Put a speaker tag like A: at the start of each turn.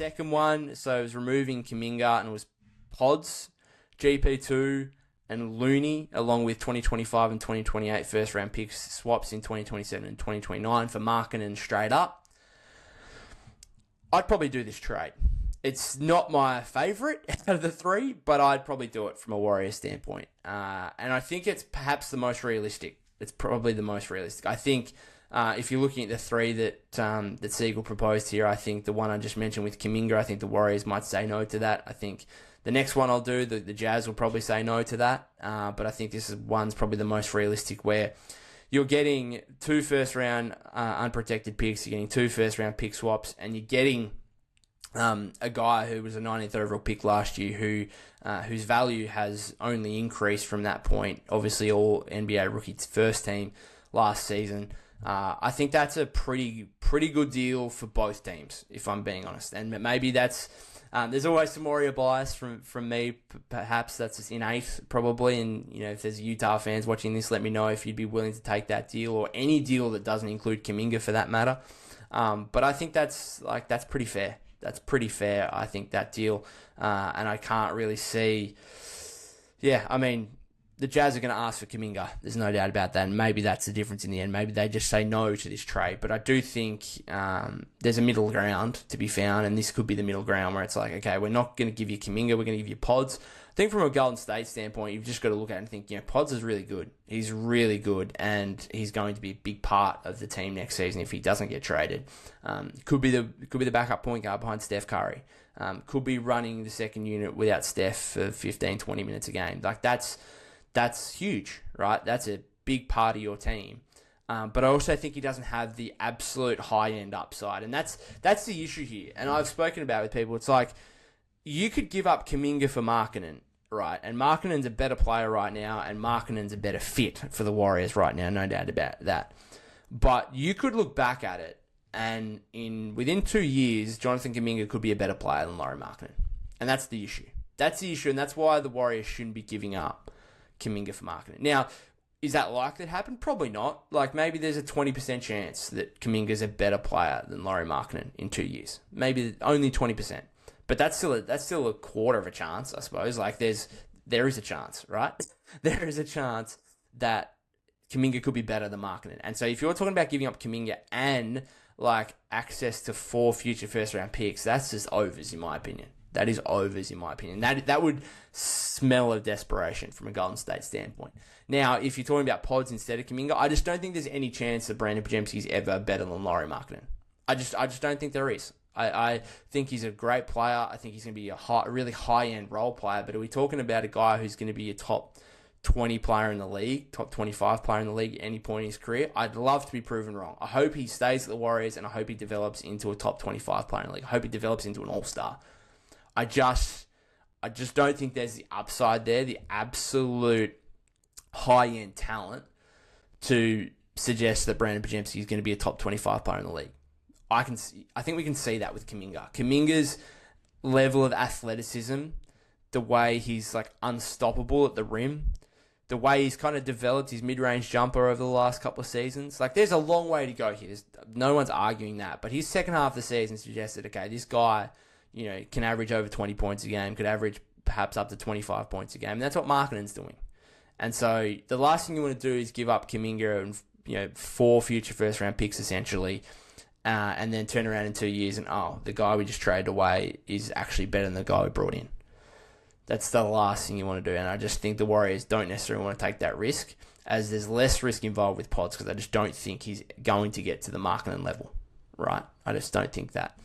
A: second one, so it was removing Kuminga and it was Pods, GP2, and Looney, along with 2025 and 2028 first round picks swaps in 2027 and 2029 for Markkanen straight up. I'd probably do this trade. It's not my favourite out of the three, but I'd probably do it from a Warriors standpoint. And I think it's perhaps the most realistic. It's probably the most realistic. I think if you're looking at the three that Siegel proposed here, I think the one I just mentioned with Kuminga, I think the Warriors might say no to that. I think the next one I'll do, the Jazz will probably say no to that. But I think one's probably the most realistic, where you're getting 2 first-round unprotected picks, you're getting 2 first-round pick swaps, and you're getting a guy who was a 19th overall pick last year whose value has only increased from that point. Obviously, all NBA rookie first team last season. I think that's a pretty good deal for both teams, if I'm being honest. And maybe that's... there's always some Warrior bias from me. Perhaps that's just innate, probably. And if there's Utah fans watching this, let me know if you'd be willing to take that deal, or any deal that doesn't include Kuminga for that matter. But I think that's pretty fair. That's pretty fair, I think, that deal. And I can't really see... Yeah, I mean, the Jazz are going to ask for Kuminga. There's no doubt about that. And maybe that's the difference in the end. Maybe they just say no to this trade. But I do think there's a middle ground to be found. And this could be the middle ground where it's like, okay, we're not going to give you Kuminga. We're going to give you Pods. I think from a Golden State standpoint, you've just got to look at it and think, Pods is really good. He's really good, and he's going to be a big part of the team next season if he doesn't get traded. Could be the backup point guard behind Steph Curry. Could be running the second unit without Steph for 15, 20 minutes a game. Like that's huge, right? That's a big part of your team. But I also think he doesn't have the absolute high-end upside, and that's the issue here. And I've spoken about it with people. It's like, you could give up Kuminga for Markkanen, right? And Markkanen's a better player right now, and Markkanen's a better fit for the Warriors right now, no doubt about that. But you could look back at it, and within 2 years, Jonathan Kuminga could be a better player than Lauri Markkanen. And that's the issue. That's the issue, and that's why the Warriors shouldn't be giving up Kuminga for Markkanen. Now, is that likely to happen? Probably not. Like, maybe there's a 20% chance that Kuminga's a better player than Lauri Markkanen in 2 years. Maybe only 20%. But that's still a quarter of a chance, I suppose. Like, there is a chance, right? There is a chance that Kuminga could be better than Markkanen. And so if you're talking about giving up Kuminga and like access to 4 future first round picks, that's just overs in my opinion. That is overs in my opinion. That would smell of desperation from a Golden State standpoint. Now, if you're talking about Pods instead of Kuminga, I just don't think there's any chance that Brandin Podziemski is ever better than Lauri Markkanen. I just don't think there is. I think he's a great player. I think he's going to be a really high-end role player. But are we talking about a guy who's going to be a top 20 player in the league, top 25 player in the league at any point in his career? I'd love to be proven wrong. I hope he stays at the Warriors, and I hope he develops into a top 25 player in the league. I hope he develops into an All-Star. I just don't think there's the upside there, the absolute high-end talent to suggest that Brandin Podziemski is going to be a top 25 player in the league. I think we can see that with Kuminga. Kuminga's level of athleticism, the way he's like unstoppable at the rim, the way he's kind of developed his mid-range jumper over the last couple of seasons. Like, there's a long way to go here. No one's arguing that. But his second half of the season suggested, okay, this guy, can average over 20 points a game, could average perhaps up to 25 points a game. And that's what Markkanen's doing. And so the last thing you want to do is give up Kuminga and 4 future first-round picks essentially, and then turn around in 2 years and, the guy we just traded away is actually better than the guy we brought in. That's the last thing you want to do. And I just think the Warriors don't necessarily want to take that risk, as there's less risk involved with Pods, because I just don't think he's going to get to the Markkanen level, right? I just don't think that.